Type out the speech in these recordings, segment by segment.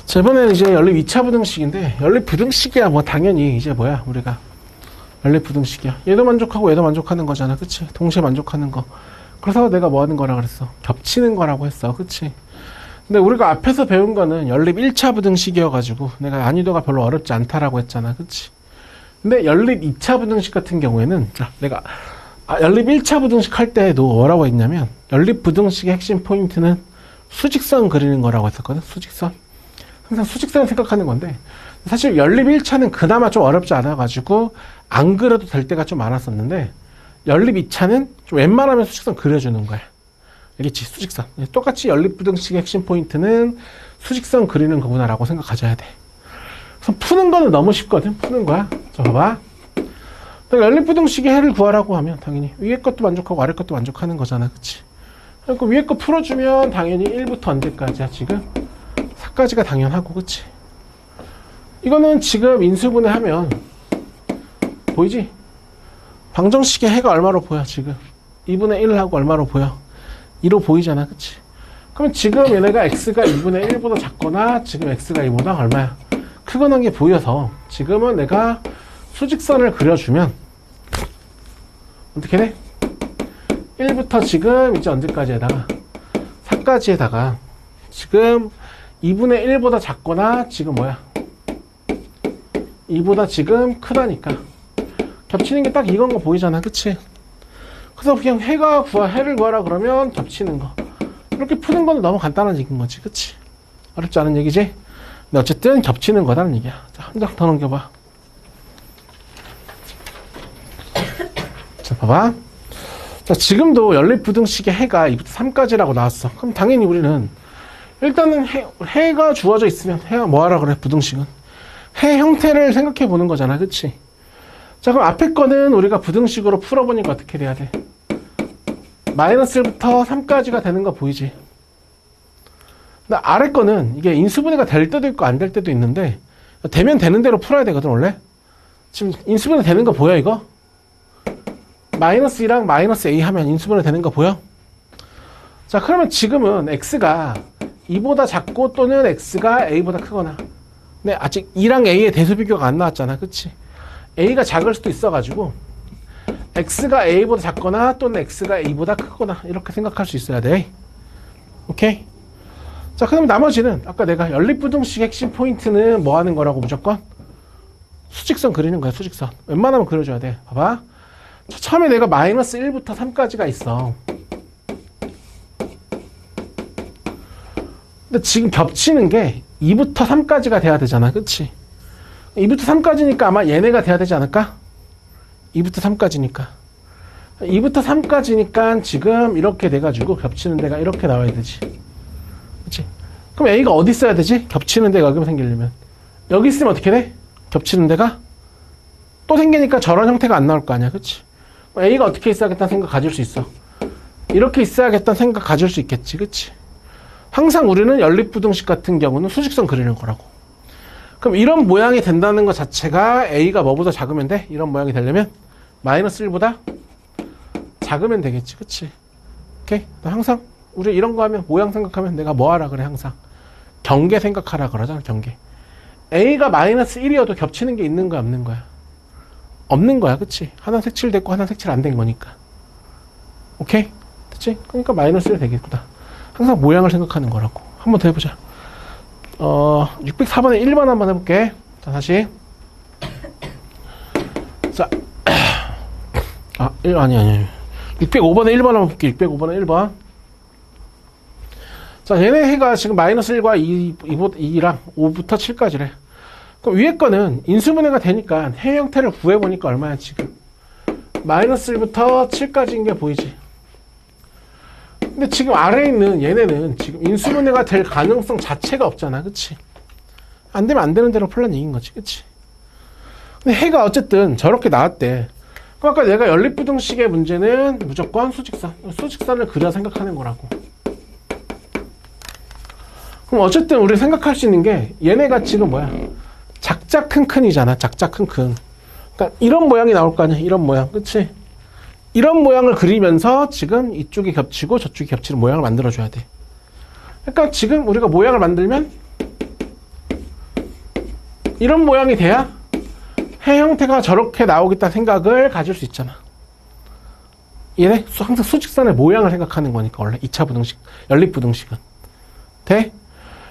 자, 이번에는 이제 연립 2차 부등식인데, 연립 부등식이야, 뭐, 당연히, 이제 뭐야, 우리가. 연립 부등식이야. 얘도 만족하고 얘도 만족하는 거잖아. 그치? 동시에 만족하는 거. 그래서 내가 뭐 하는 거라 그랬어? 겹치는 거라고 했어. 그치? 근데 우리가 앞에서 배운 거는 연립 1차 부등식이어가지고, 내가 난이도가 별로 어렵지 않다라고 했잖아. 그치? 근데 연립 2차 부등식 같은 경우에는, 자, 내가, 연립 1차 부등식 할 때에도 뭐라고 했냐면, 연립 부등식의 핵심 포인트는 수직선 그리는 거라고 했었거든. 수직선. 항상 수직선을 생각하는 건데, 사실 연립 1차는 그나마 좀 어렵지 않아가지고 안 그려도 될 때가 좀 많았었는데, 연립 2차는 좀 웬만하면 수직선 그려주는 거야. 알겠지? 수직선. 똑같이 연립 부등식의 핵심 포인트는 수직선 그리는 거구나 라고 생각하셔야 돼. 그래서 푸는 거는 너무 쉽거든. 푸는 거야. 자, 봐봐. 연립 부등식의 해를 구하라고 하면 당연히 위에 것도 만족하고 아래 것도 만족하는 거잖아. 그치? 그러니까 위에 거 풀어주면 당연히 1부터 언제까지야 지금? 4까지가 당연하고. 그치? 이거는 지금 인수분해 하면 보이지? 방정식의 해가 얼마로 보여 지금? 2분의 1하고 얼마로 보여? 2로 보이잖아. 그치? 그러면 지금 얘네가 x가 2분의 1보다 작거나 지금 x가 2보다 얼마야? 크거나 게 보여서 지금은 내가 수직선을 그려주면 어떻게 돼? 1부터 지금 이제 언제까지에다가 4까지에다가 지금 2분의 1보다 작거나 지금 뭐야? 2보다 지금 크다니까 겹치는 게 딱 이건 거 보이잖아. 그치? 그래서 그냥 해를 구하라 그러면 겹치는 거 이렇게 푸는 건 너무 간단한 얘기인 거지. 그치? 어렵지 않은 얘기지? 근데 어쨌든 겹치는 거다는 얘기야. 자, 한 장 더 넘겨봐. 자, 봐봐. 자, 지금도 연립 부등식의 해가 2부터 3까지라고 나왔어. 그럼 당연히 우리는 일단은 해가 주어져 있으면 해가 뭐 하라 그래? 부등식은 해 형태를 생각해 보는 거잖아. 그치? 자, 그럼 앞에 거는 우리가 부등식으로 풀어보니까 어떻게 돼야 돼? 마이너스 1부터 3까지가 되는 거 보이지? 근데 아래 거는 이게 인수분해가 될 때도 있고 안 될 때도 있는데 되면 되는 대로 풀어야 되거든. 원래 지금 인수분해 되는 거 보여? 이거 마이너스 2랑 마이너스 a 하면 인수분해 되는 거 보여? 자, 그러면 지금은 x가 2보다 작고 또는 x가 a보다 크거나, 근데 아직 2랑 a의 대수 비교가 안 나왔잖아. 그치? a가 작을 수도 있어가지고 x가 a보다 작거나 또는 x가 a보다 크거나 이렇게 생각할 수 있어야 돼. 오케이? 자, 그럼 나머지는 아까 내가 연립부등식 핵심 포인트는 뭐 하는 거라고 무조건? 수직선 그리는 거야. 수직선. 웬만하면 그려줘야 돼. 봐봐. 자, 처음에 내가 마이너스 1부터 3까지가 있어. 근데 지금 겹치는 게 2부터 3까지가 돼야 되잖아. 그치? 2부터 3까지니까 아마 얘네가 돼야 되지 않을까? 2부터 3까지니까. 2부터 3까지니까 지금 이렇게 돼가지고 겹치는 데가 이렇게 나와야 되지. 그치? 그럼 A가 어디 있어야 되지? 겹치는 데가 여기 생기려면. 여기 있으면 어떻게 돼? 겹치는 데가? 또 생기니까 저런 형태가 안 나올 거 아니야. 그치? A가 어떻게 있어야겠다는 생각 가질 수 있어. 이렇게 있어야겠다는 생각 가질 수 있겠지. 그치? 항상 우리는 연립부등식 같은 경우는 수직선 그리는 거라고. 그럼 이런 모양이 된다는 것 자체가 A가 뭐보다 작으면 돼? 이런 모양이 되려면 마이너스 1보다 작으면 되겠지. 그치? 오케이? 항상 우리 이런 거 하면 모양 생각하면 내가 뭐 하라 그래? 항상 경계 생각하라 그러잖아. 경계. A가 마이너스 1이어도 겹치는 게 있는 거야 없는 거야? 없는 거야. 그치? 하나 색칠됐고 하나 색칠 안 된 거니까. 오케이? 그치? 그러니까 마이너스 1 되겠구나. 항상 모양을 생각하는 거라고. 한번 더 해보자. 604번에 1번 한번 해볼게. 자, 다시. 자, 아니. 605번에 1번 한번 볼게. 605번에 1번. 자, 얘네 해가 지금 마이너스 1과 2랑 5부터 7까지래. 그럼 위에 거는 인수분해가 되니까 해 형태를 구해보니까 얼마야, 지금? 마이너스 1부터 7까지인 게 보이지? 근데 지금 아래에 있는 얘네는 지금 인수분해가 될 가능성 자체가 없잖아. 그치? 안 되면 안 되는 대로 풀란 얘기인 거지. 그치? 근데 해가 어쨌든 저렇게 나왔대. 그럼 아까 내가 연립부등식의 문제는 무조건 수직선을 그려 생각하는 거라고. 그럼 어쨌든 우리 생각할 수 있는 게 얘네가 지금 뭐야? 작작 큰큰이잖아. 작작 큰큰. 그러니까 이런 모양이 나올 거 아니야. 이런 모양. 그치? 이런 모양을 그리면서 지금 이쪽이 겹치고 저쪽이 겹치는 모양을 만들어줘야 돼. 그러니까 지금 우리가 모양을 만들면 이런 모양이 돼야 해 형태가 저렇게 나오겠다 생각을 가질 수 있잖아. 얘네 항상 수직선의 모양을 생각하는 거니까 원래 2차 부등식, 연립부등식은. 돼?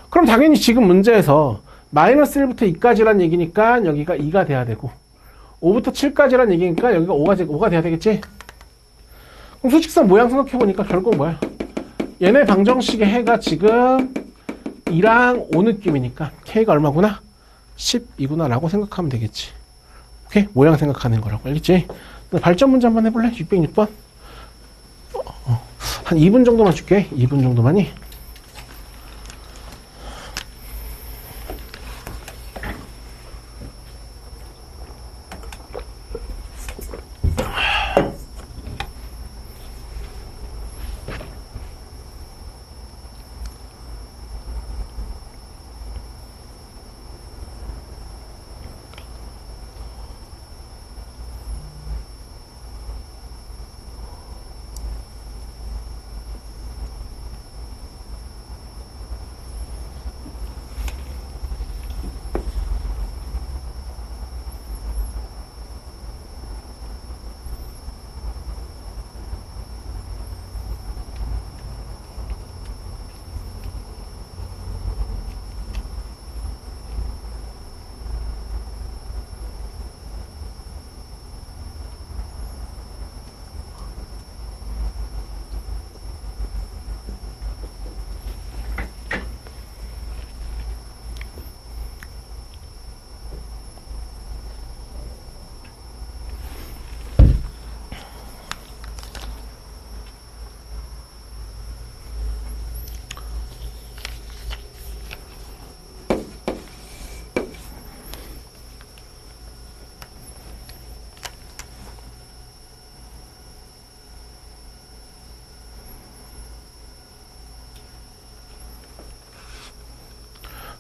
그럼 당연히 지금 문제에서 마이너스 1부터 2까지란 얘기니까 여기가 2가 돼야 되고 5부터 7까지란 얘기니까 여기가 5가 돼야 되겠지? 그럼 수직선 모양 생각해보니까 결국 뭐야? 얘네 방정식의 해가 지금 2랑 5 느낌이니까 K가 얼마구나? 12구나 라고 생각하면 되겠지. 오케이? 모양 생각하는 거라고. 알겠지? 발전 문제 한번 해볼래? 606번. 한 2분 정도만 줄게. 2분 정도만이.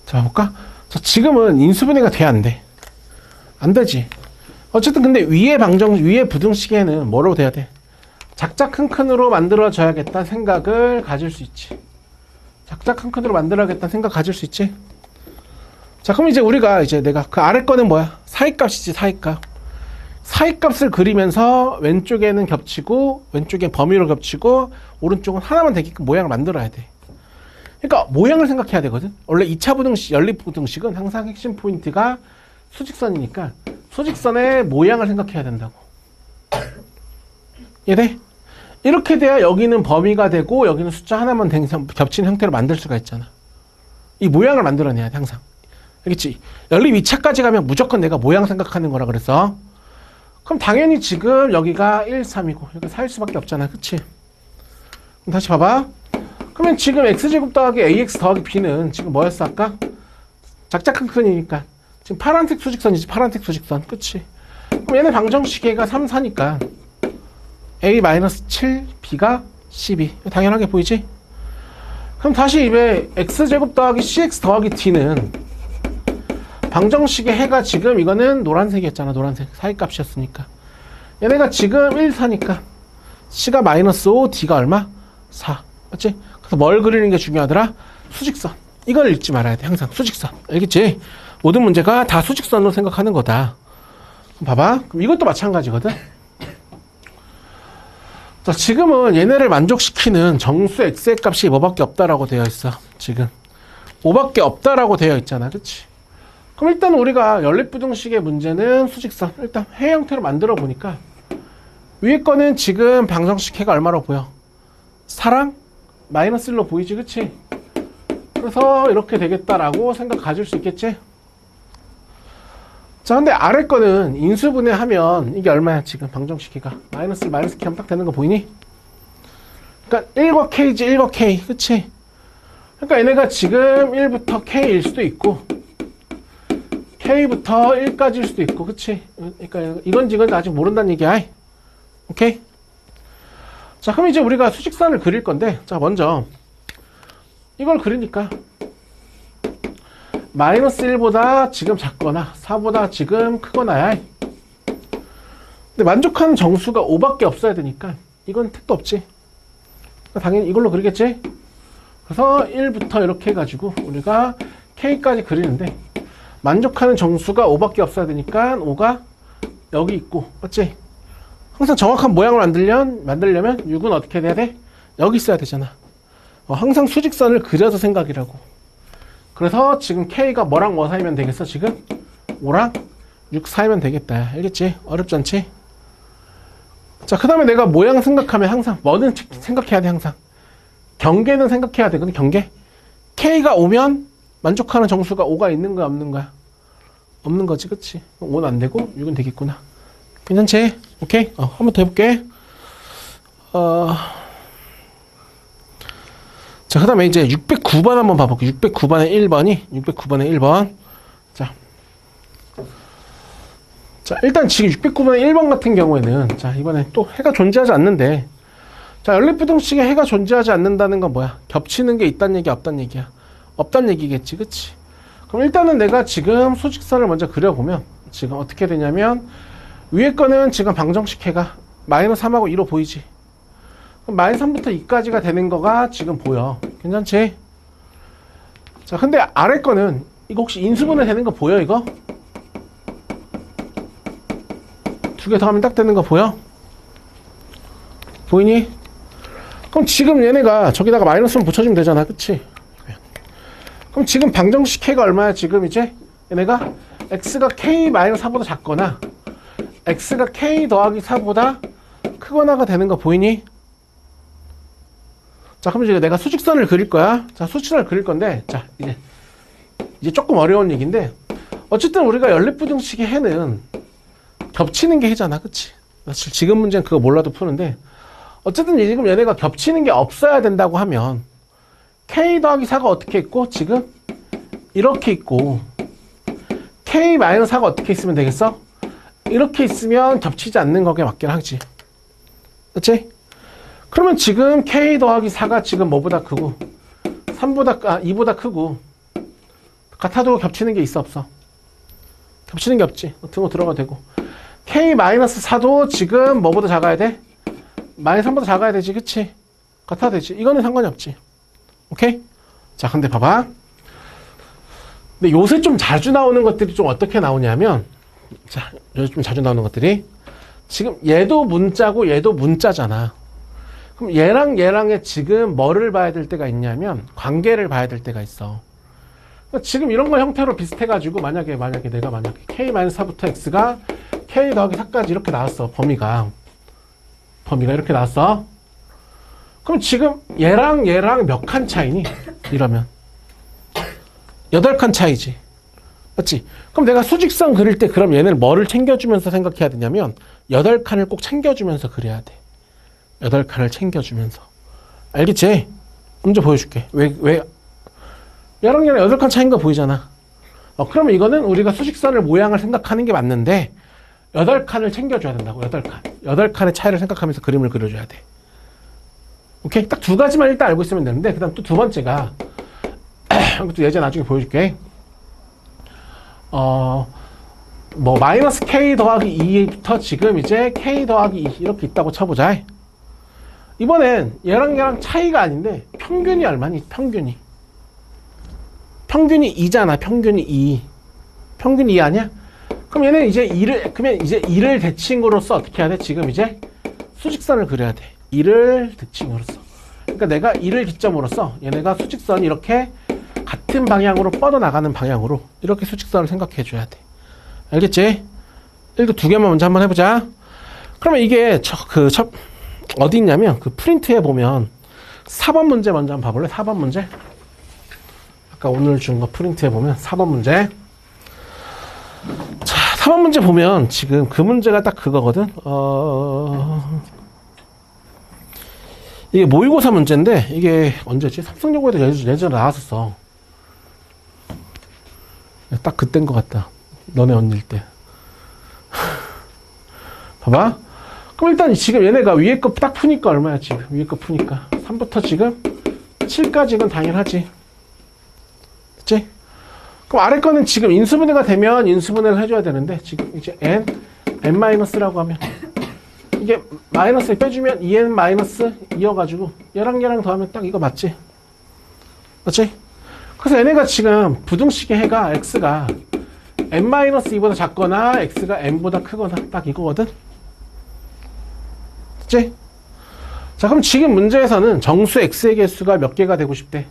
자, 볼까? 자, 지금은 인수분해가 돼, 안 돼? 안 되지. 어쨌든 근데 위에 부등식에는 뭐로 돼야 돼? 작자 큰큰으로 만들어줘야겠다 생각을 가질 수 있지. 작자 큰큰으로 만들어야겠다 생각 가질 수 있지. 자, 그럼 이제 우리가 내가 그 아래 거는 뭐야? 사이값이지, 사이값. 사이값을 그리면서 왼쪽에는 겹치고, 왼쪽엔 범위로 겹치고, 오른쪽은 하나만 되게끔 모양을 만들어야 돼. 그러니까 모양을 생각해야 되거든. 원래 2차 부등식, 연립부등식은 항상 핵심 포인트가 수직선이니까 수직선의 모양을 생각해야 된다고. 이해돼? 이렇게 돼야 여기는 범위가 되고 여기는 숫자 하나만 겹치는 형태로 만들 수가 있잖아. 이 모양을 만들어내야 돼, 항상. 알겠지? 연립 2차까지 가면 무조건 내가 모양 생각하는 거라 그랬어. 그럼 당연히 지금 여기가 1, 3이고 여기 4일 수밖에 없잖아. 그치? 그럼 다시 봐봐. 그러면 지금 x제곱 더하기 ax 더하기 b는 지금 뭐였어 아까? 작자 큰큰이니까 지금 파란색 수직선이지. 파란색 수직선. 그치? 그럼 얘네 방정식에가 3, 4니까 a-7, b가 12. 당연하게 보이지? 그럼 다시 입에 x제곱 더하기 cx 더하기 d는 방정식의 해가 지금 이거는 노란색이었잖아. 노란색. 사이값이었으니까. 얘네가 지금 1, 4니까 c가 -5, d가 얼마? 4. 맞지? 그래서 뭘 그리는 게 중요하더라? 수직선. 이걸 읽지 말아야 돼. 항상 수직선. 알겠지? 모든 문제가 다 수직선으로 생각하는 거다. 봐봐. 그럼 이것도 마찬가지거든. 자, 지금은 얘네를 만족시키는 정수 x의 값이 뭐밖에 없다라고 되어 있어. 지금 5밖에 없다라고 되어 있잖아. 그치? 그럼 일단 우리가 연립부등식의 문제는 수직선. 일단 해 형태로 만들어 보니까 위에 거는 지금 방정식 해가 얼마로 보여? 4랑 -1로 보이지, 그치? 그래서 이렇게 되겠다라고 생각 가질 수 있겠지? 자, 근데 아래 거는 인수분해하면 이게 얼마야, 지금 방정식이가? -1, -k 하면 딱 되는 거 보이니? 그러니까 1과 k지, 1과 k, 그치? 그러니까 얘네가 지금 1부터 k일 수도 있고 k부터 1까지일 수도 있고, 그치? 그러니까 이건지 이건지 아직 모른다는 얘기야. 오케이? 자, 그럼 이제 우리가 수직선을 그릴 건데, 자, 먼저 이걸 그리니까 -1보다 지금 작거나 4보다 지금 크거나야. 근데 만족하는 정수가 5밖에 없어야 되니까 이건 택도 없지. 그러니까 당연히 이걸로 그리겠지. 그래서 1부터 이렇게 해가지고 우리가 k까지 그리는데, 만족하는 정수가 5밖에 없어야 되니까 5가 여기 있고, 맞지? 항상 정확한 모양을 만들려면 6은 어떻게 돼야 돼? 여기 있어야 되잖아. 항상 수직선을 그려서 생각이라고. 그래서 지금 K가 뭐랑 뭐 사이면 되겠어? 지금 5랑 6 사이면 되겠다. 알겠지? 어렵지 않지? 자, 그 다음에 내가 모양 생각하면 항상 뭐든 생각해야 돼. 항상 경계는 생각해야 되거든. 경계. K가 5면 만족하는 정수가 5가 있는 거야 없는 거야? 없는 거지. 그치? 5는 안 되고 6은 되겠구나. 괜찮지? 오케이? 한번 더 해볼게. 자, 그 다음에 이제 609번 한번 봐볼게. 609번의 1번. 자, 일단 지금 609번의 1번 같은 경우에는, 자, 이번에 또 해가 존재하지 않는데, 자, 연립부등식에 해가 존재하지 않는다는 건 뭐야? 겹치는 게 있다는 얘기야, 없다는 얘기야? 없다는 얘기겠지, 그치? 그럼 일단은 내가 지금 수직선을 먼저 그려보면, 지금 어떻게 되냐면, 위에 거는 지금 방정식 해가 마이너스 3하고 2로 보이지? 그럼 마이너스 3부터 2까지가 되는 거가 지금 보여. 괜찮지? 자, 근데 아래 거는, 이거 혹시 인수분해 되는 거 보여, 이거? 두 개 더 하면 딱 되는 거 보여? 보이니? 그럼 지금 얘네가 저기다가 마이너스만 붙여주면 되잖아. 그치? 그럼 지금 방정식 K가 얼마야? 지금 이제 얘네가 X가 K-4보다 작거나 X가 K 더하기 4보다 크거나가 되는 거 보이니? 자, 그럼 이제 내가 수직선을 그릴 거야. 자, 수직선을 그릴 건데, 자, 이제 조금 어려운 얘기인데, 어쨌든 우리가 연립부등식의 해는 겹치는 게 해잖아. 그치? 사실 지금 문제는 그거 몰라도 푸는데, 어쨌든 지금 얘네가 겹치는 게 없어야 된다고 하면, K 더하기 4가 어떻게 있고, 지금 이렇게 있고, K-4가 어떻게 있으면 되겠어? 이렇게 있으면 겹치지 않는 거게 맞긴 하지. 그치? 그러면 지금 K 더하기 4가 지금 뭐보다 크고, 2보다 크고, 같아도 겹치는 게 있어, 없어? 겹치는 게 없지. 등호 들어가 되고. K-4도 지금 뭐보다 작아야 돼? 마이너스 3보다 작아야 되지, 그치? 같아도 되지. 이거는 상관이 없지. 오케이? 자, 근데 봐봐. 근데 요새 좀 자주 나오는 것들이 좀 어떻게 나오냐면, 자, 요새 좀 자주 나오는 것들이, 지금 얘도 문자고 얘도 문자잖아. 그럼 얘랑의 지금 뭐를 봐야 될 때가 있냐면, 관계를 봐야 될 때가 있어. 그러니까 지금 이런 거 형태로 비슷해가지고, 만약에 내가 K-4부터 X가 K 더하기 4까지 이렇게 나왔어. 범위가 이렇게 나왔어. 그럼 지금 얘랑 몇 칸 차이니? 이러면 8칸 차이지. 맞지? 그럼 내가 수직선 그릴 때 그럼 얘네를 뭐를 챙겨주면서 생각해야 되냐면 8칸을 꼭 챙겨주면서 그려야 돼. 8칸을 챙겨주면서. 알겠지? 먼저 보여줄게. 왜? 얘랑 8칸 차이인 거 보이잖아. 그러면 이거는 우리가 수직선을 모양을 생각하는 게 맞는데 8칸을 챙겨줘야 된다고. 8칸의 차이를 생각하면서 그림을 그려줘야 돼. 오케이? 딱 두 가지만 일단 알고 있으면 되는데, 그 다음 또 두 번째가, 이것도 예제 나중에 보여줄게. 마이너스 K 더하기 2부터 지금 이제 K 더하기 2 이렇게 있다고 쳐보자. 이번엔 얘랑 차이가 아닌데, 평균이 얼마니? 평균이 2잖아. 평균이 2. 평균이 2 아니야? 그럼 얘는 이제 2를 대칭으로서 어떻게 해야 돼? 지금 이제 수직선을 그려야 돼. 2를 대칭으로서. 그러니까 내가 2를 기점으로서 얘네가 수직선이 이렇게 같은 방향으로 뻗어나가는 방향으로 이렇게 수직선을 생각해 줘야 돼. 알겠지? 1도 두 개만 먼저 한번 해보자. 그러면 이게 어디 있냐면 그 프린트에 보면 4번 문제 먼저 한번 봐볼래? 4번 문제. 아까 오늘 준 거 프린트에 보면 4번 문제. 자, 4번 문제 보면 지금 그 문제가 딱 그거거든. 이게 모의고사 문제인데 이게 언제지? 삼성여고에도 예전에 나왔었어. 딱 그때인 것 같다. 너네 언니일 때. 봐봐. 그럼 일단 지금 얘네가 위에 거 딱 푸니까 얼마야 지금? 위에 거 푸니까 3부터 지금 7까지는 당연하지. 그치? 그럼 아래 거는 지금 인수분해가 되면 인수분해를 해줘야 되는데 지금 이제 n-라고 하면 이게 마이너스 빼주면 2n 마이너스 2여가지고 얘랑 더하면 딱 이거 맞지? 맞지? 그래서 얘네가 지금 부등식의 해가 x가 n-2보다 작거나 x가 n보다 크거나 딱 이거거든. 그치? 자, 그럼 지금 문제에서는 정수 x의 개수가 몇 개가 되고 싶대?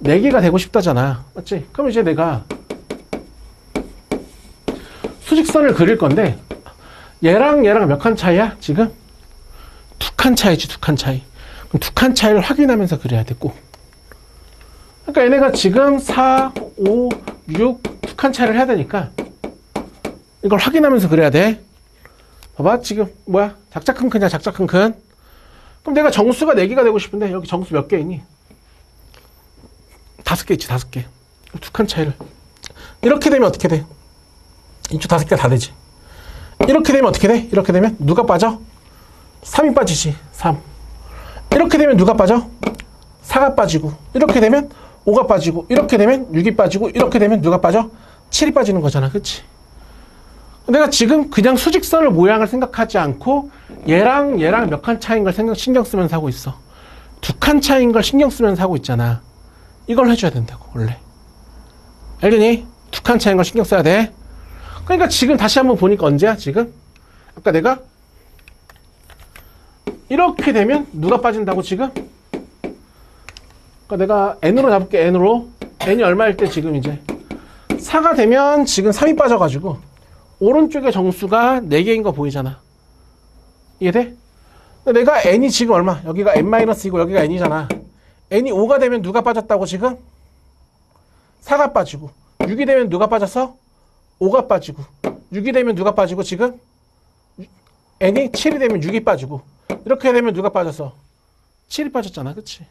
4개가 되고 싶다잖아. 맞지? 그럼 이제 내가 수직선을 그릴 건데 얘랑 몇 칸 차이야? 지금? 2칸 차이지, 2칸 차이. 그럼 2칸 차이를 확인하면서 그려야 돼, 꼭. 그러니까 얘네가 지금 4, 5, 6, 2칸 차이를 해야 되니까 이걸 확인하면서 그려야 돼. 봐봐, 지금 뭐야? 작자 큰 큰이야, 작자 큰 큰. 그럼 내가 정수가 4개가 되고 싶은데 여기 정수 몇 개 있니? 5개 있지, 5개. 2칸 차이를. 이렇게 되면 어떻게 돼? 이쪽 5개 다 되지. 이렇게 되면 어떻게 돼? 이렇게 되면 누가 빠져? 3이 빠지지. 3. 이렇게 되면 누가 빠져? 4가 빠지고. 이렇게 되면 5가 빠지고. 이렇게 되면 6이 빠지고. 이렇게 되면 누가 빠져? 7이 빠지는 거잖아. 그치? 내가 지금 그냥 수직선을 모양을 생각하지 않고 얘랑 몇 칸 차이인 걸 신경 쓰면서 하고 있어. 2칸 차이인 걸 신경 쓰면서 하고 있잖아. 이걸 해줘야 된다고, 원래. 알겠니? 2칸 차이인 걸 신경 써야 돼. 그러니까 지금 다시 한번 보니까 언제야, 지금? 아까 내가 이렇게 되면 누가 빠진다고, 지금? 그러니까 내가 n으로 잡을게, n으로. n이 얼마일 때 지금 이제 4가 되면 지금 3이 빠져가지고 오른쪽에 정수가 4개인 거 보이잖아. 이해돼? 내가 n이 지금 얼마? 여기가 n-2고 여기가 n이잖아. n이 5가 되면 누가 빠졌다고, 지금? 4가 빠지고. 6이 되면 누가 빠졌어? 5가 빠지고. 6이 되면 누가 빠지고, 지금? n이 7이 되면 6이 빠지고. 이렇게 되면 누가 빠졌어? 7이 빠졌잖아. 그치?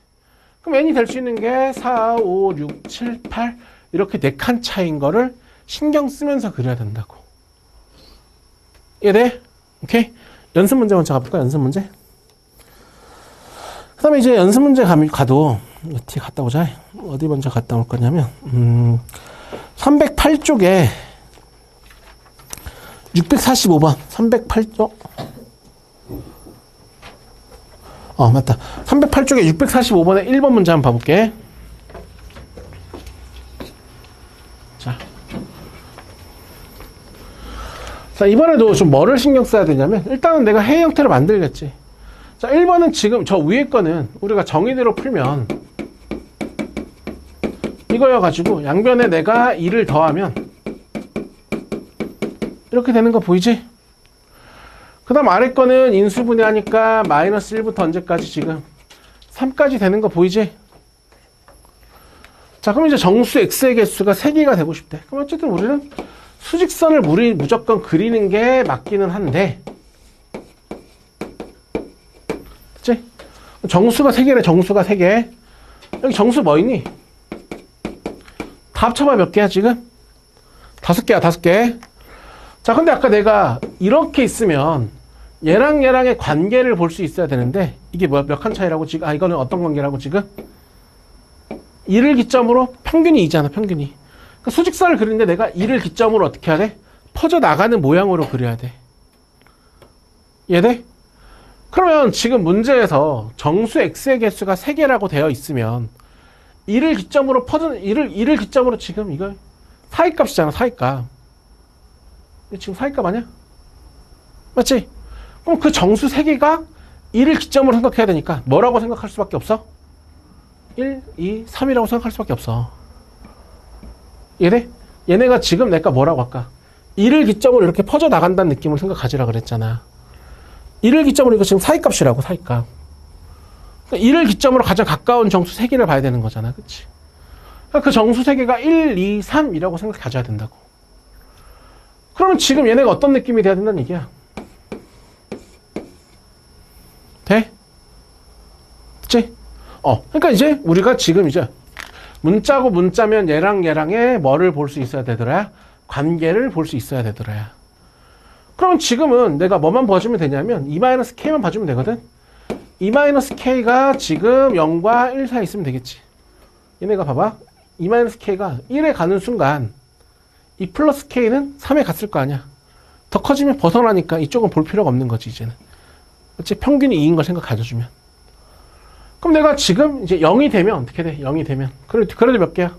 그럼 n이 될 수 있는 게 4, 5, 6, 7, 8 이렇게 4칸 차이인 거를 신경 쓰면서 그려야 된다고. 이해돼? 오케이? 연습 문제 먼저 가볼까? 연습 문제? 그 다음에 이제 연습 문제 가도 어떻게 갔다 오자. 어디 먼저 갔다 올 거냐면 308쪽에 645번 308쪽 맞다. 308쪽에 645번에 1번 문제 한번 봐볼게. 자, 이번에도 좀 뭐를 신경 써야 되냐면 일단은 내가 해의 형태를 만들겠지. 자, 1번은 지금 저 위에 거는 우리가 정의대로 풀면 이거여가지고 양변에 내가 2를 더하면 이렇게 되는 거 보이지? 그 다음 아래 거는 인수분해하니까 마이너스 1부터 언제까지 지금 3까지 되는 거 보이지? 자, 그럼 이제 정수 x의 개수가 3개가 되고 싶대. 그럼 어쨌든 우리는 수직선을 무조건 그리는 게 맞기는 한데, 그치? 정수가 3개래, 정수가 3개. 여기 정수 뭐 있니? 다 합쳐봐 몇 개야, 지금? 5개야, 5개. 자, 근데 아까 내가 이렇게 있으면 얘랑의 관계를 볼 수 있어야 되는데, 이게 뭐야? 몇 칸 차이라고 지금? 이거는 어떤 관계라고 지금? 2를 기점으로 평균이 2잖아, 평균이. 그러니까 수직선을 그리는데 내가 2를 기점으로 어떻게 해야 돼? 퍼져나가는 모양으로 그려야 돼. 이해돼? 그러면 지금 문제에서 정수 x의 개수가 3개라고 되어 있으면 2를 기점으로 2를 기점으로 지금 이거 사이값이잖아, 사이값. 지금 사이값 아니야? 맞지? 그럼 그 정수 3개가 2를 기점으로 생각해야 되니까 뭐라고 생각할 수밖에 없어? 1, 2, 3이라고 생각할 수밖에 없어. 얘네? 얘네가 지금 내가 뭐라고 할까? 1을 기점으로 이렇게 퍼져나간다는 느낌을 생각하지라 그랬잖아. 1을 기점으로 이거 지금 사이값이라고, 사이값. 그러니까 1을 기점으로 가장 가까운 정수 3개를 봐야 되는 거잖아. 그치? 그러니까 그 정수 3개가 1, 2, 3이라고 생각하셔야 된다고. 그러면 지금 얘네가 어떤 느낌이 돼야 된다는 얘기야? 돼? 그치? 그러니까 이제 우리가 지금 이제 문자고 문자면 얘랑의 뭐를 볼 수 있어야 되더라? 관계를 볼 수 있어야 되더라. 그러면 지금은 내가 뭐만 봐주면 되냐면 2-k만 봐주면 되거든? 2-k가 지금 0과 1 사이에 있으면 되겠지. 얘네가 봐봐. 2-k가 1에 가는 순간 이 플러스 k는 3에 갔을 거 아니야. 더 커지면 벗어나니까 이쪽은 볼 필요가 없는 거지, 이제는. 그치? 평균이 2인 걸 생각해주면. 그럼 내가 지금 이제 0이 되면 어떻게 돼? 0이 되면. 그래도 몇 개야?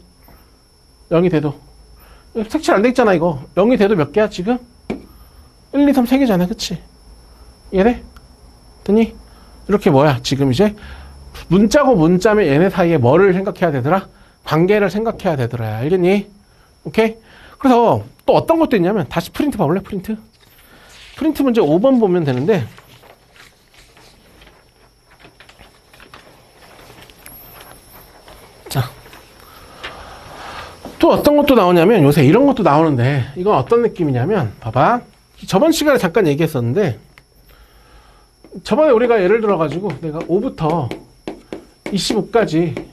0이 돼도. 색칠 안 돼 있잖아, 이거. 0이 돼도 몇 개야, 지금? 1, 2, 3, 3개잖아, 그치? 이해돼? 됐니? 이렇게 뭐야, 지금 이제 문자고 문자면 얘네 사이에 뭐를 생각해야 되더라? 관계를 생각해야 되더라. 알겠니? 오케이? 그래서 또 어떤 것도 있냐면, 다시 프린트 봐볼래, 프린트? 프린트 문제 5번 보면 되는데, 자. 또 어떤 것도 나오냐면 요새 이런 것도 나오는데 이건 어떤 느낌이냐면 봐봐 저번 시간에 잠깐 얘기했었는데 저번에 우리가 예를 들어 가지고 내가 5부터 25까지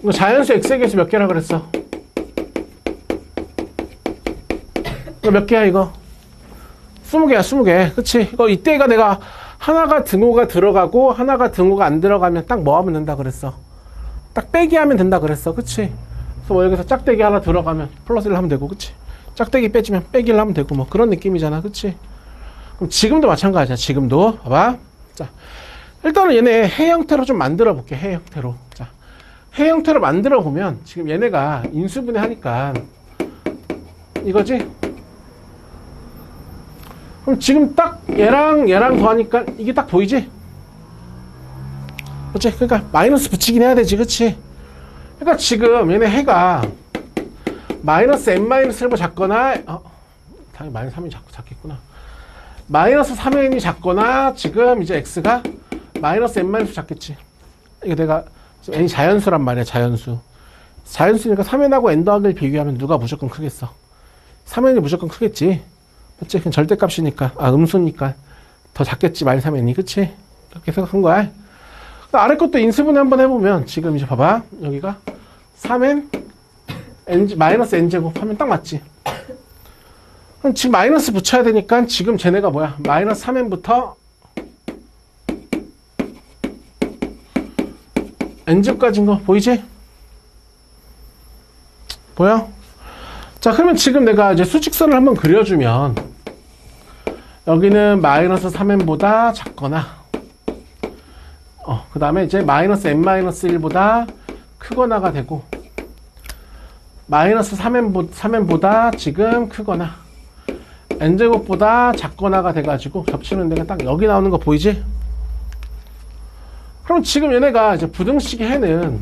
이거 자연수 x의 개수 몇 개라 그랬어? 이거 몇 개야 이거? 20개야 20개 그치? 이거 이때가 내가 하나가 등호가 들어가고 하나가 등호가 안 들어가면 딱 뭐 하면 된다 그랬어? 딱 빼기 하면 된다 그랬어 그치? 뭐 여기서 짝대기 하나 들어가면 플러스를 하면 되고 그치? 짝대기 빼지면 빼기를 하면 되고 뭐 그런 느낌이잖아 그치? 그럼 지금도 마찬가지야 지금도 봐봐 자 일단은 얘네 해 형태로 좀 만들어 볼게 해 형태로 자 해 형태로 만들어 보면 지금 얘네가 인수분해 하니까 이거지? 그럼 지금 딱 얘랑 더하니까 이게 딱 보이지? 그치? 그러니까 마이너스 붙이긴 해야 되지 그치? 그러니까 지금 얘네 해가 마이너스 n-1을 작거나 당연히 마이너스 3이 작겠구나 마이너스 3n이 작거나 지금 이제 x가 마이너스 n-1 작겠지 이게 내가 지금 n이 자연수란 말이야 자연수니까 3n하고 n 더하기를 비교하면 누가 무조건 크겠어 3n이 무조건 크겠지 그치? 그냥 절대값이니까 음수니까 더 작겠지 마이너스 3n이 그치? 그렇게 생각한 거야 아래 것도 인수분해 한번 해보면 지금 이제 봐봐 여기가 3n 마이너스 n제곱 하면 딱 맞지 그럼 지금 마이너스 붙여야 되니까 지금 쟤네가 뭐야 마이너스 3n부터 n제곱까지인 거 보이지? 보여? 자 그러면 지금 내가 이제 수직선을 한번 그려주면 여기는 마이너스 3n보다 작거나 그 다음에 이제 마이너스 n-1보다 크거나가 되고 마이너스 3n보다 지금 크거나 n제곱보다 작거나가 돼가지고 겹치는 데가 딱 여기 나오는 거 보이지? 그럼 지금 얘네가 이제 부등식의 해는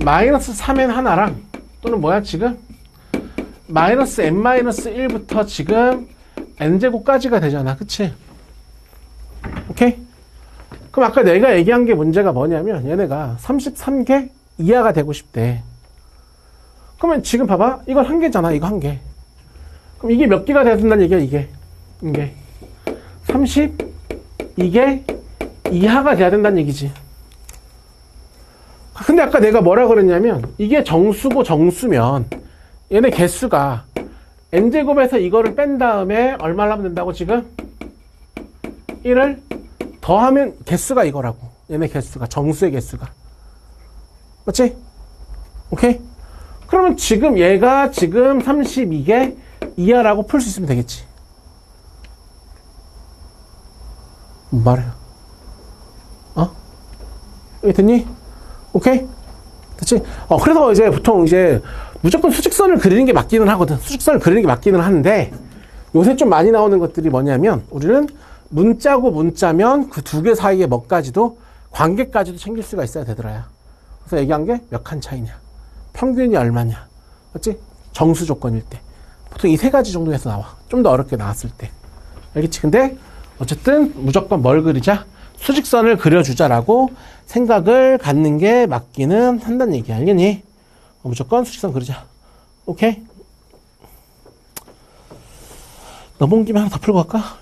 마이너스 3n 하나랑 또는 뭐야 지금? 마이너스 n-1부터 지금 n제곱까지가 되잖아 그치? 오케이? 그럼 아까 내가 얘기한 게 문제가 뭐냐면 얘네가 33개 이하가 되고 싶대. 그러면 지금 봐봐. 이건 한 개잖아. 이거 한 개. 그럼 이게 몇 개가 돼야 된다는 얘기야 이게. 32개 이하가 돼야 된다는 얘기지. 근데 아까 내가 뭐라 그랬냐면 이게 정수고 정수면 얘네 개수가 n제곱에서 이거를 뺀 다음에 얼마를 하면 된다고 지금? 1을 더하면 개수가 이거라고. 얘네 개수가 정수의 개수가. 맞지? 오케이? 그러면 지금 얘가 지금 32개 이하라고 풀 수 있으면 되겠지. 말해요. 여기 됐니? 오케이? 됐지? 그래서 이제 보통 이제 무조건 수직선을 그리는 게 맞기는 하거든. 수직선을 그리는 게 맞기는 하는데 요새 좀 많이 나오는 것들이 뭐냐면 우리는 문자고 문자면 그 두 개 사이에 뭐까지도 관계까지도 챙길 수가 있어야 되더라야. 그래서 얘기한 게 몇 칸 차이냐, 평균이 얼마냐, 맞지? 정수 조건일 때 보통 이 세 가지 정도에서 나와. 좀 더 어렵게 나왔을 때. 알겠지? 근데 어쨌든 무조건 뭘 그리자? 수직선을 그려주자라고 생각을 갖는 게 맞기는 한다는 얘기야. 알겠니? 무조건 수직선 그리자. 오케이? 넘어온 김에 하나 더 풀고 갈까?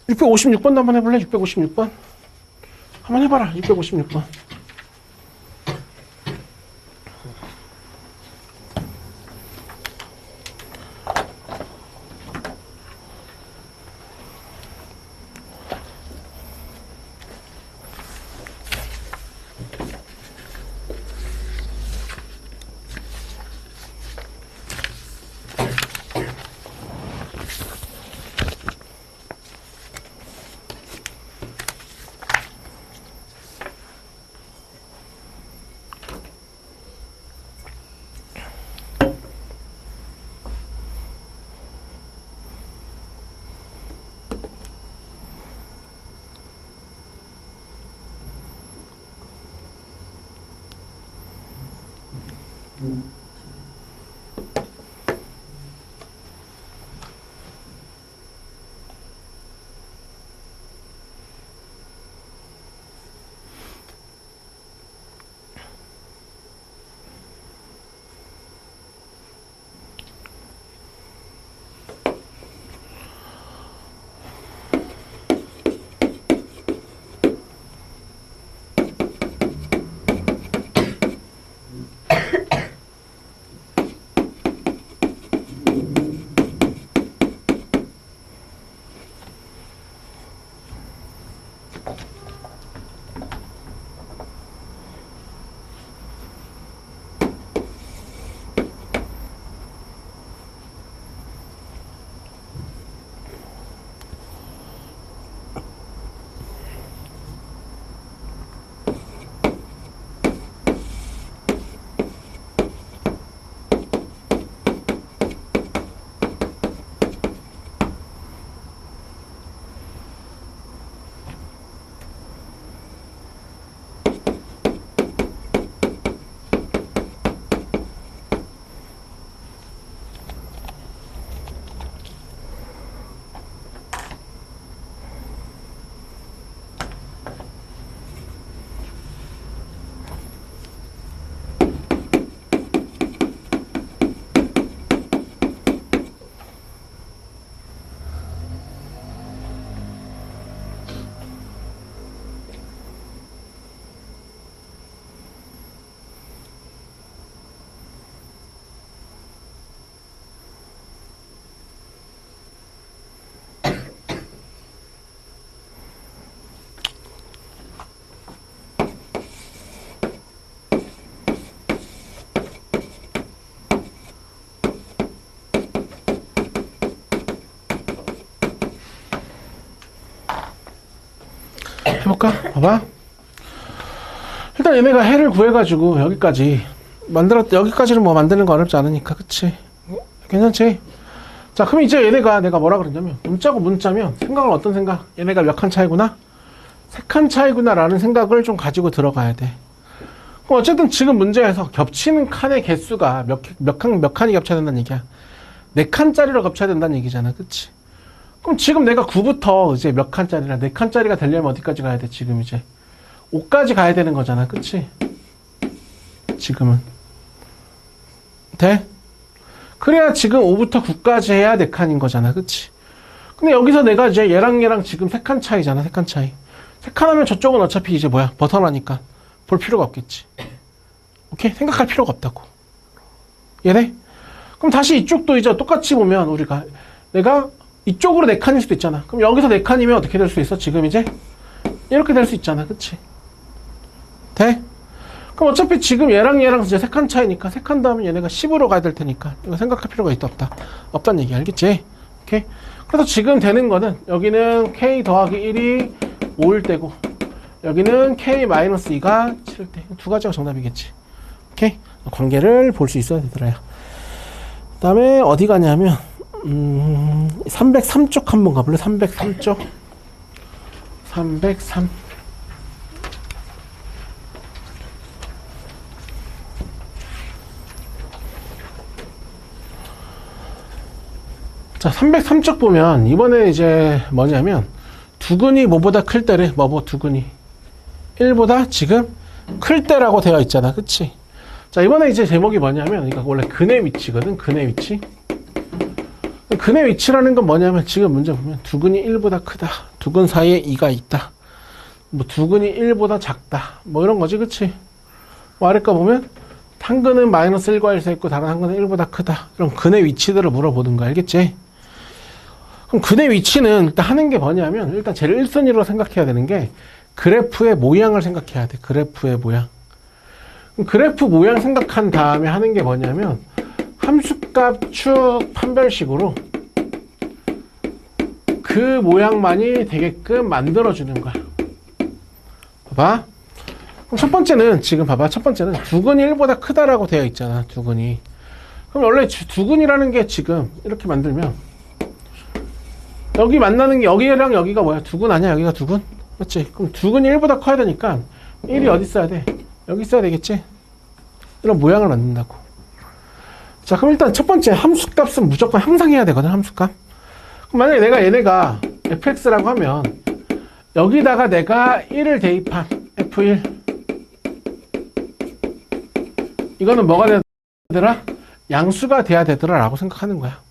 656번도 한번 해볼래? 656번? 한번 해봐라. 656번. 해볼까? 봐봐. 일단 얘네가 해를 구해가지고 여기까지 여기까지는 뭐 만드는 거 어렵지 않으니까, 그치? 괜찮지? 자, 그럼 이제 얘네가 내가 뭐라 그랬냐면, 문자고 문자면 생각은 어떤 생각? 얘네가 몇 칸 차이구나? 3칸 차이구나 라는 생각을 좀 가지고 들어가야 돼. 그럼 어쨌든 지금 문제에서 겹치는 칸의 개수가 몇 칸이 겹쳐야 된다는 얘기야. 4칸짜리로 겹쳐야 된다는 얘기잖아, 그치? 그럼 지금 내가 9부터 이제 몇 칸짜리라 4칸짜리가 되려면 어디까지 가야 돼? 지금 이제 5까지 가야 되는 거잖아, 그치? 지금은 돼? 그래야 지금 5부터 9까지 해야 4칸인 거잖아, 그치? 근데 여기서 내가 이제 얘랑 지금 3칸 차이잖아, 3칸 차이. 3칸 하면 저쪽은 어차피 이제 뭐야, 버터나니까 볼 필요가 없겠지. 오케이? 생각할 필요가 없다고. 얘네? 그럼 다시 이쪽도 이제 똑같이 보면 우리가 내가 이쪽으로 4칸일 수도 있잖아. 그럼 여기서 4칸이면 어떻게 될 수 있어? 지금 이제 이렇게 될 수 있잖아, 그치? 돼? 그럼 어차피 지금 얘랑 이제 3칸 차이니까 3칸 다음에 얘네가 10으로 가야 될 테니까 이거 생각할 필요가 있다 없다? 없다는 얘기 알겠지? 오케이? 그래서 지금 되는 거는 여기는 k 더하기 1이 5일 때고 여기는 k 마이너스 2가 7일 때. 두 가지가 정답이겠지. 오케이? 관계를 볼 수 있어야 되더라요. 그 다음에 어디 가냐면 303쪽 한번 가볼래? 303쪽. 303. 자, 303쪽 보면 이번에 이제 뭐냐면 두근이 뭐보다 클 때래. 두근이 1보다 지금 클 때라고 되어 있잖아, 그치? 자, 이번에 이제 제목이 뭐냐면 이거 원래 근의 위치거든. 근의 위치. 근의 위치라는 건 뭐냐면 지금 문제 보면 두근이 1보다 크다. 두근 사이에 2가 있다. 뭐 두근이 1보다 작다. 뭐 이런 거지, 그치? 뭐 아래 거 보면 한 근은 마이너스 1과 1 서 있고 다른 한 근은 1보다 크다. 이런 근의 위치들을 물어보는 거 알겠지? 그럼 근의 위치는 일단 하는 게 뭐냐면 일단 제일 1순위로 생각해야 되는 게 그래프의 모양을 생각해야 돼. 그래프의 모양. 그럼 그래프 모양 생각한 다음에 하는 게 뭐냐면 함수값 축 판별식으로 그 모양만이 되게끔 만들어주는 거야. 봐봐. 그럼 첫 번째는 지금 봐봐. 첫 번째는 두근이 1보다 크다라고 되어 있잖아. 두근이. 그럼 원래 두근이라는 게 지금 이렇게 만들면 여기 만나는 게 여기랑 여기가 뭐야? 두근 아니야? 여기가 두근? 맞지? 그럼 두근이 1보다 커야 되니까 1이 어디 있어야 돼? 여기 있어야 되겠지? 이런 모양을 만든다고. 자, 그럼 일단 첫 번째 함수값은 무조건 항상 해야 되거든, 함수값. 그럼 만약에 내가 얘네가 fx라고 하면 여기다가 내가 1을 대입한 f1 이거는 뭐가 돼야 되더라? 양수가 돼야 되더라 라고 생각하는 거야.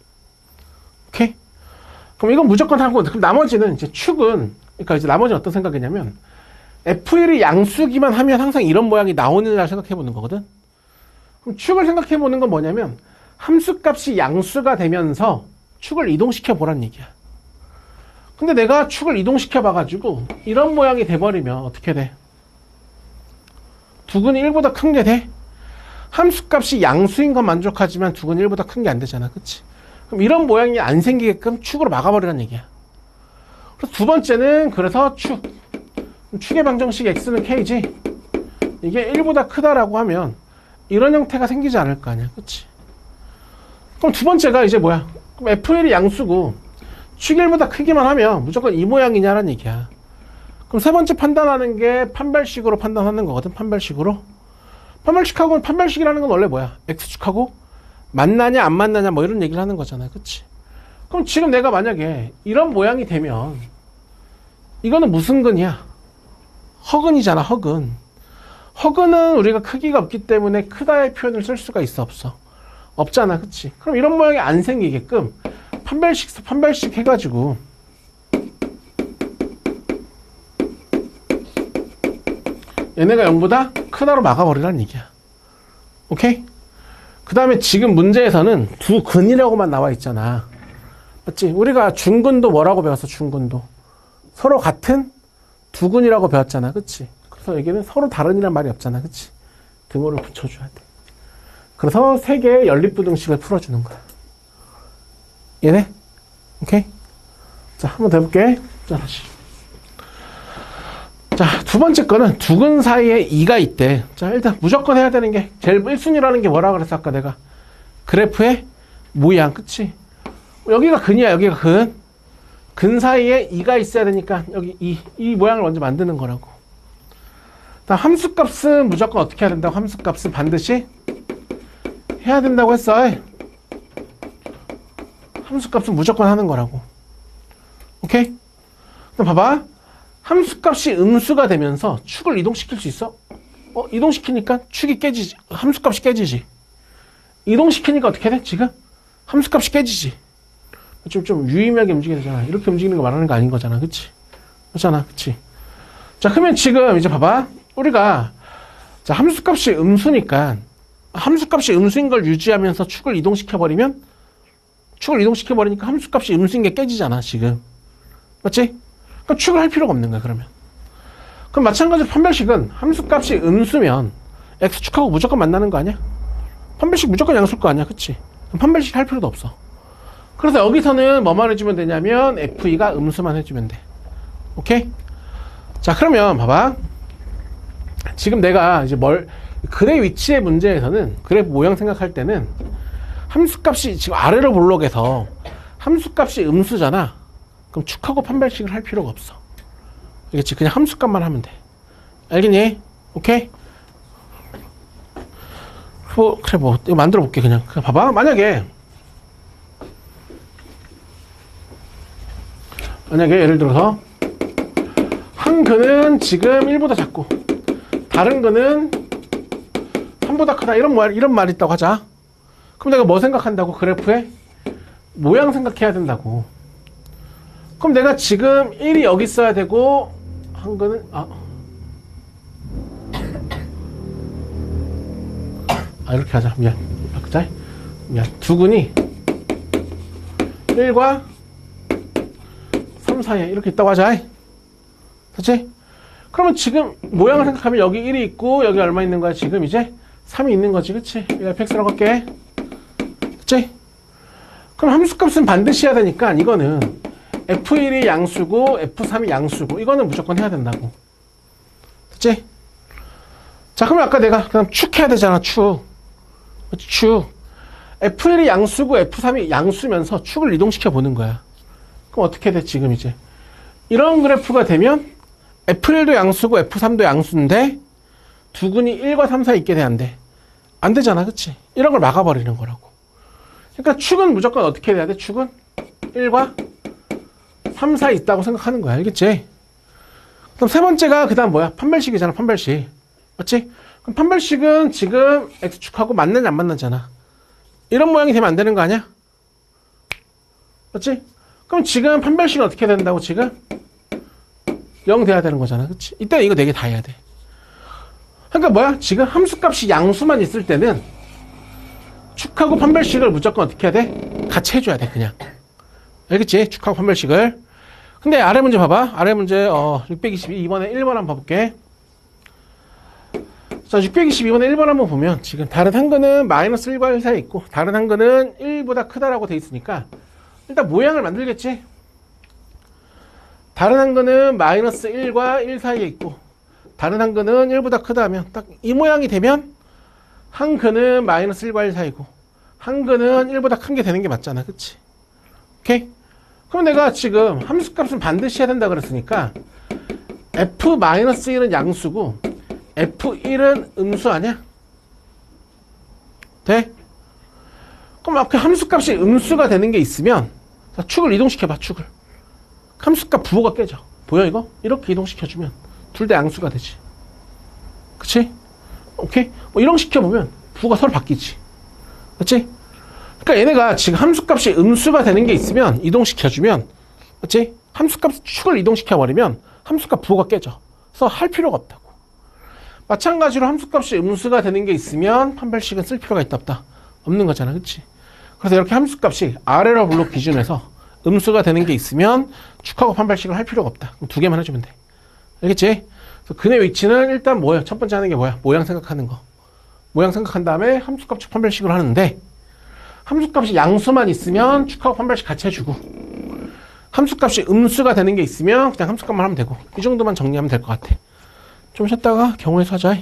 오케이? 그럼 이건 무조건 하고, 그럼 나머지는 이제 축은, 그러니까 이제 나머지는 어떤 생각이냐면 f1이 양수기만 하면 항상 이런 모양이 나오느냐 생각해 보는 거거든. 그럼 축을 생각해 보는 건 뭐냐면 함수값이 양수가 되면서 축을 이동시켜 보란 얘기야. 근데 내가 축을 이동시켜 봐가지고 이런 모양이 돼버리면 어떻게 돼? 두근이 1보다 큰 게 돼? 함수값이 양수인 건 만족하지만 두근이 1보다 큰 게 안 되잖아. 그치? 그럼 이런 모양이 안 생기게끔 축으로 막아버리란 얘기야. 그래서 두 번째는 그래서 축의 방정식 x는 k지. 이게 1보다 크다라고 하면 이런 형태가 생기지 않을 거 아니야. 그치? 그럼 두 번째가 이제 뭐야? 그럼 f1이 양수고 축이 1보다 크기만 하면 무조건 이 모양이냐라는 얘기야. 그럼 세 번째 판단하는 게 판별식으로 판단하는 거거든. 판별식으로. 판별식이라는 건 원래 뭐야? x축하고 만나냐 안 만나냐 뭐 이런 얘기를 하는 거잖아. 그치? 그럼 지금 내가 만약에 이런 모양이 되면 이거는 무슨 근이야? 허근이잖아. 허근. 허근은 우리가 크기가 없기 때문에 크다의 표현을 쓸 수가 있어? 없어? 없잖아. 그치? 그럼 이런 모양이 안 생기게끔 판별식 해가지고 얘네가 0보다 크다로 막아버리라는 얘기야. 오케이? 그 다음에 지금 문제에서는 두 근이라고만 나와 있잖아. 맞지? 우리가 중근도 뭐라고 배웠어? 중근도 서로 같은 두 근이라고 배웠잖아. 그치? 그래서 여기는 서로 다른이란 말이 없잖아. 그치? 등호를 붙여줘야 돼. 그래서 세 개의 연립부등식을 풀어주는 거야. 얘네? 오케이? 자, 한번 더 해볼게. 자, 다시. 자, 두 번째 거는 두 근 사이에 2가 있대. 자, 일단 무조건 해야 되는 게 제일 1순위라는 게 뭐라 그랬어? 아까 내가 그래프의 모양. 그치? 여기가 근이야. 여기가 근. 근 사이에 2가 있어야 되니까 여기 이 모양을 먼저 만드는 거라고. 다음 함수값은 무조건 어떻게 해야 된다고? 함수값은 반드시 해야 된다고 했어. 함수값은 무조건 하는 거라고. 오케이? 그럼 봐봐. 함수값이 음수가 되면서 축을 이동시킬 수 있어? 이동시키니까 축이 깨지지. 함수값이 깨지지. 이동시키니까 어떻게 돼? 지금? 함수값이 깨지지. 좀 유의미하게 움직여야 되잖아. 이렇게 움직이는 거 말하는 거 아닌 거잖아. 그치? 그렇잖아. 그치? 자, 그러면 지금 이제 봐봐. 우리가 자, 함수값이 음수니까 함수값이 음수인 걸 유지하면서 축을 이동시켜버리면 축을 이동시켜버리니까 함수값이 음수인 게 깨지잖아. 지금. 맞지? 그럼 축을 할 필요가 없는 거야. 그러면. 그럼 마찬가지로 판별식은 함수값이 음수면 x축하고 무조건 만나는 거 아니야? 판별식 무조건 양수일 거 아니야. 그치? 그럼 판별식 할 필요도 없어. 그래서 여기서는 뭐만 해주면 되냐면 f2가 음수만 해주면 돼. 오케이? 자, 그러면 봐봐. 지금 내가 이제 글의 위치의 문제에서는 그래프 모양 생각할 때는 함수값이 지금 아래로 볼록해서 함수값이 음수잖아. 그럼 축하고 판별식을 할 필요가 없어. 알겠지? 그냥 함수값만 하면 돼. 알겠니? 오케이? 그래, 이거 만들어 볼게, 그냥 봐봐. 만약에 예를 들어서 한 근은 지금 1보다 작고 다른 근은 3보다 크다. 이런 말 있다고 하자. 그럼 내가 뭐 생각한다고? 그래프의 모양 생각해야 된다고. 그럼 내가 지금 1이 여기 있어야 되고 한 근은 이렇게 하자. 미안. 두 근이 1과 3 사이에 이렇게 있다고 하자. 그렇지? 그러면 지금 모양을 생각하면 여기 1이 있고 여기 얼마 있는 거야? 지금 이제 3이 있는 거지. 그치? fx라고 할게. 그치? 그럼 함수값은 반드시 해야 되니까 이거는 f1이 양수고 f3이 양수고 이거는 무조건 해야 된다고. 그치? 자, 그러면 아까 내가 그냥 축 해야 되잖아. 축. f1이 양수고 f3이 양수면서 축을 이동시켜 보는 거야. 그럼 어떻게 돼? 지금 이제 이런 그래프가 되면 f1도 양수고 f3도 양수인데 두 근이 1과 3 사이 있게 돼? 안 돼? 안 되잖아. 그치? 이런 걸 막아버리는 거라고. 그러니까 축은 무조건 어떻게 돼야 돼? 축은 1과 3 사이 있다고 생각하는 거야. 알겠지? 그럼 세 번째가 그 다음 뭐야? 판별식이잖아. 판별식. 맞지? 그럼 판별식은 지금 X축하고 맞느냐 안 맞느냐잖아. 이런 모양이 되면 안 되는 거 아니야? 맞지? 그럼 지금 판별식은 어떻게 된다고 지금? 0 돼야 되는 거잖아. 그치? 이때 이거 4개 다 해야 돼. 그러니까 뭐야? 지금 함수값이 양수만 있을 때는 축하고 판별식을 무조건 어떻게 해야 돼? 같이 해줘야 돼, 그냥. 알겠지? 축하고 판별식을. 근데 아래 문제 봐봐. 아래 문제, 622. 이번에 1번 한번 봐볼게. 자, 622번에 1번 한번 보면 지금 다른 한근은 마이너스 1과 1 사이에 있고 다른 한근은 1보다 크다라고 돼 있으니까 일단 모양을 만들겠지. 다른 한근은 마이너스 1과 1 사이에 있고 다른 한근은 1보다 크다 하면 딱 이 모양이 되면 한근은 마이너스 1과 1 사이고 한근은 1보다 큰 게 되는 게 맞잖아. 그치? 오케이? 그럼 내가 지금 함수값은 반드시 해야 된다 그랬으니까 f-1은 양수고 F1은 음수 아니야? 돼? 그럼 아까 함수값이 음수가 되는 게 있으면 자, 축을 이동시켜봐. 축을 함수값 부호가 깨져. 보여 이거? 이렇게 이동시켜주면 둘 다 양수가 되지. 그치? 오케이? 뭐 이동시켜보면 부호가 서로 바뀌지. 그치? 그러니까 얘네가 지금 함수값이 음수가 되는 게 있으면 이동시켜주면 그치? 함수값 축을 이동시켜버리면 함수값 부호가 깨져. 그래서 할 필요가 없다고. 마찬가지로 함수값이 음수가 되는 게 있으면 판별식은 쓸 필요가 있다 없다? 없는 거잖아. 그치? 그래서 이렇게 함수값이 아래로 블록 기준에서 음수가 되는 게 있으면 축하고 판별식을 할 필요가 없다. 그럼 2개만 해주면 돼. 알겠지? 그래서 근의 위치는 일단 뭐야? 첫 번째 하는 게 뭐야? 모양 생각하는 거. 모양 생각한 다음에 함수값 축 판별식을 하는데 함수값이 양수만 있으면 축하고 판별식 같이 해주고 함수값이 음수가 되는 게 있으면 그냥 함수값만 하면 되고 이 정도만 정리하면 될 것 같아. 좀 쉬었다가 경우의 수하자.